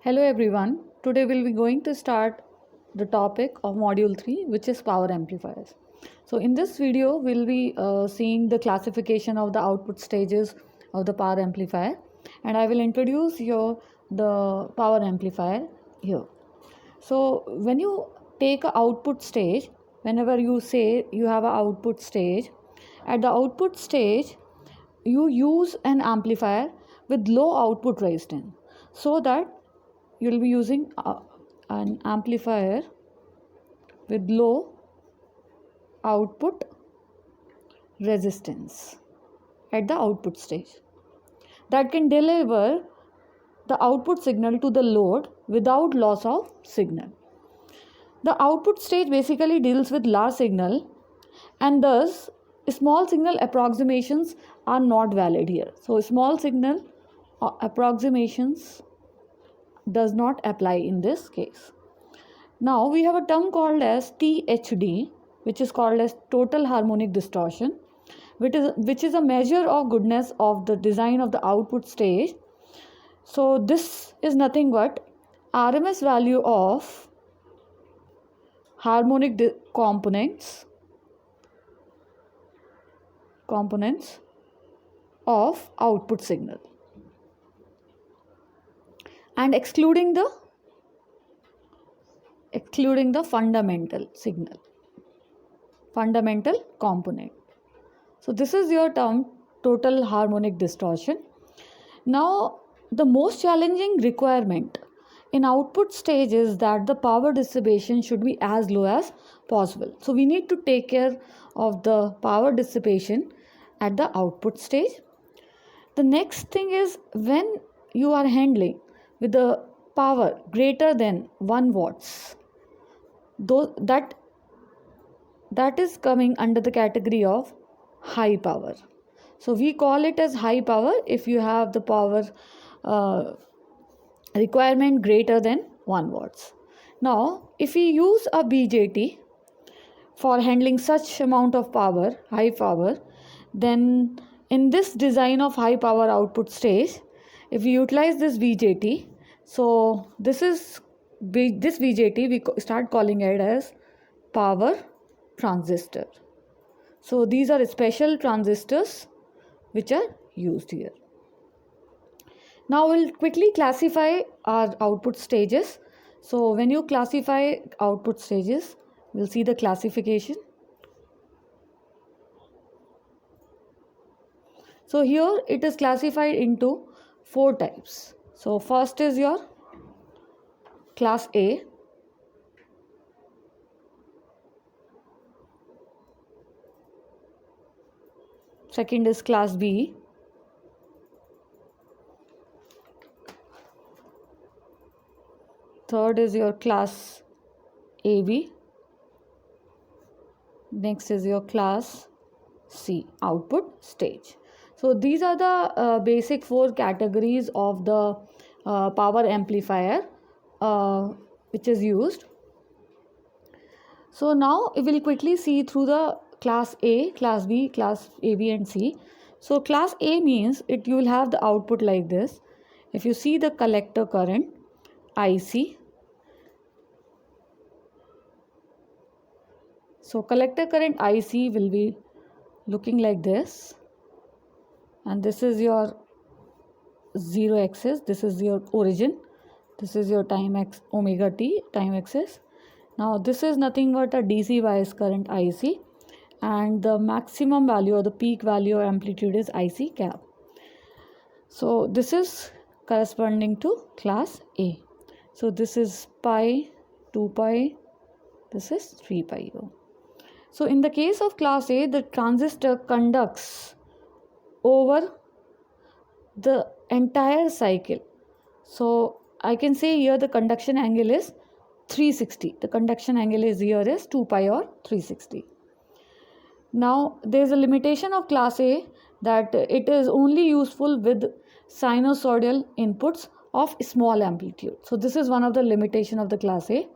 Hello everyone. Today we'll be going to start the topic of module 3, which is power amplifiers. So in this video we'll be seeing the classification of the output stages of the power amplifier, and I will introduce you the power amplifier here. So when you take a output stage, whenever you say you have an output stage, at the output stage you use an amplifier with low output resistance, so that you'll be using an amplifier with low output resistance at the output stage that can deliver the output signal to the load without loss of signal. The output stage basically deals with large signal, and thus small signal approximations are not valid here. So small signal approximations does not apply in this case. Now we have a term called as THD, which is called as total harmonic distortion, which is a measure of goodness of the design of the output stage. So this is nothing but RMS value of harmonic components of output signal, and excluding the fundamental component. So this is your term total harmonic distortion. Now the most challenging requirement in output stage is that the power dissipation should be as low as possible. So we need to take care of the power dissipation at the output stage. The next thing is, when you are handling with the power greater than 1 watts, though that is coming under the category of high power. So we call it as high power if you have the power requirement greater than 1 watts. Now if we use a BJT for handling such amount of power, high power, then in this design of high power output stage, if we utilize this BJT, so this BJT we start calling it as power transistor. So these are special transistors which are used here. Now we'll quickly classify our output stages. So when you classify output stages, we'll see the classification. So here it is classified into 4 types. So first is your class A. Second is class B. Third is your class AB. Next is your class C, output stage. So these are the basic 4 categories of the power amplifier which is used. So now we will quickly see through the class A, class B, class AB and C. So class A means you will have the output like this. If you see the collector current IC, so collector current IC will be looking like this, and this is your 0 axis, this is your origin, this is your time x omega t time axis. Now this is nothing but a DC bias current IC, and the maximum value or the peak value or amplitude is IC cap. So this is corresponding to class A. So this is pi, 2 pi, this is 3 pi. So in the case of class A, the transistor conducts over the entire cycle. So I can say here the conduction angle is 360. The conduction angle is here is 2 pi or 360. Now there is a limitation of class A, that it is only useful with sinusoidal inputs of small amplitude. So this is one of the limitation of the class A.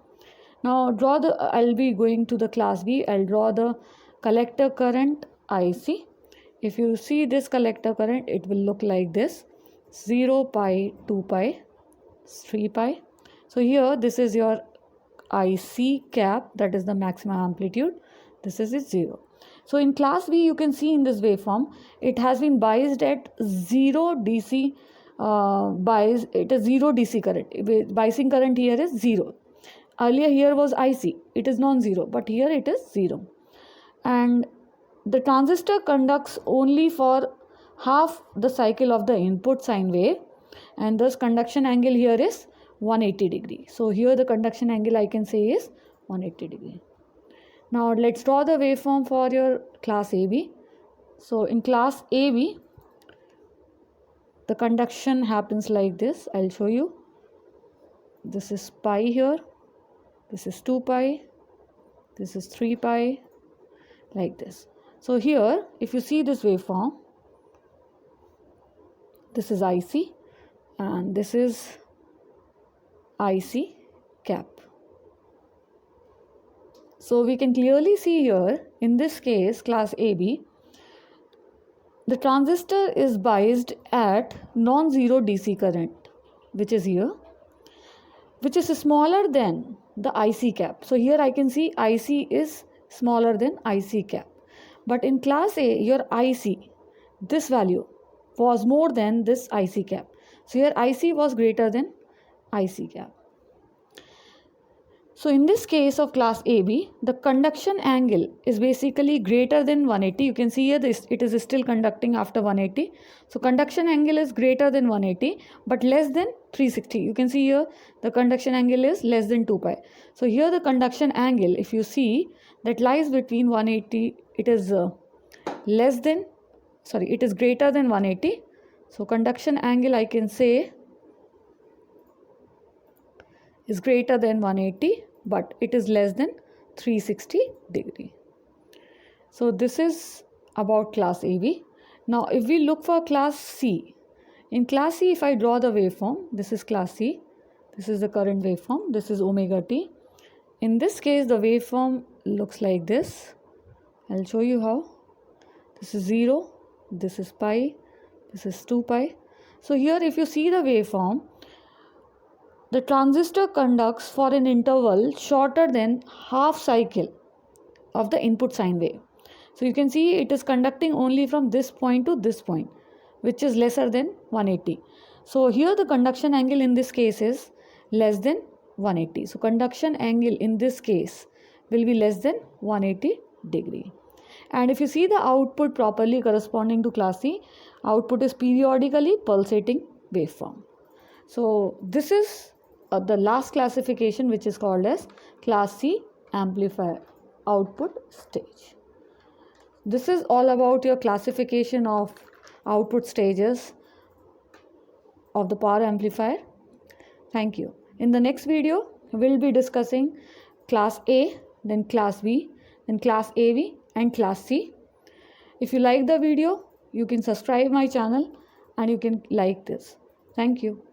Now I'll be going to the class B. I'll draw the collector current IC. If you see this collector current, it will look like this: 0 pi, 2 pi, it's 3 pi. So here this is your IC cap, that is the maximum amplitude. This is its 0. So in class B, you can see in this waveform, it has been biased at 0 DC bias. It is 0 DC current. Biasing current here is 0. Earlier here was IC. It is non-zero, but here it is 0. And the transistor conducts only for half the cycle of the input sine wave, and thus conduction angle here is 180 degree. So here the conduction angle I can say is 180 degree. Now let's draw the waveform for your class AB. So in class AB, the conduction happens like this. I'll show you. This is pi here. This is 2 pi. This is 3 pi. Like this. So here, if you see this waveform, this is IC and this is IC cap. So we can clearly see here, in this case, class AB, the transistor is biased at non-zero DC current, which is here, which is smaller than the IC cap. So here I can see IC is smaller than IC cap. But in class A, your IC, this value was more than this IC cap. So here IC was greater than IC cap. So in this case of class AB, the conduction angle is basically greater than 180. You can see here this, it is still conducting after 180. So conduction angle is greater than 180 but less than 360. You can see here the conduction angle is less than 2 pi. So here the conduction angle, if you see, that lies between 180, it is it is greater than 180. So conduction angle I can say is greater than 180 but it is less than 360 degree. So this is about class AB. Now if we look for class C, in class C if I draw the waveform, this is class C, this is the current waveform, this is omega t. In this case the waveform looks like this. I'll show you how. This is 0, this is pi, this is 2 pi. So here if you see the waveform, the transistor conducts for an interval shorter than half cycle of the input sine wave. So you can see it is conducting only from this point to this point, which is lesser than 180. So here the conduction angle in this case is less than 180. So conduction angle in this case will be less than 180 degree. And if you see the output properly corresponding to class C, output is periodically pulsating waveform. So this is the last classification, which is called as class C amplifier output stage. This is all about your classification of output stages of the power amplifier. Thank you. In the next video, we'll be discussing class A, then class B, then class AB and class C. If you like the video, you can subscribe my channel and you can like this. Thank you.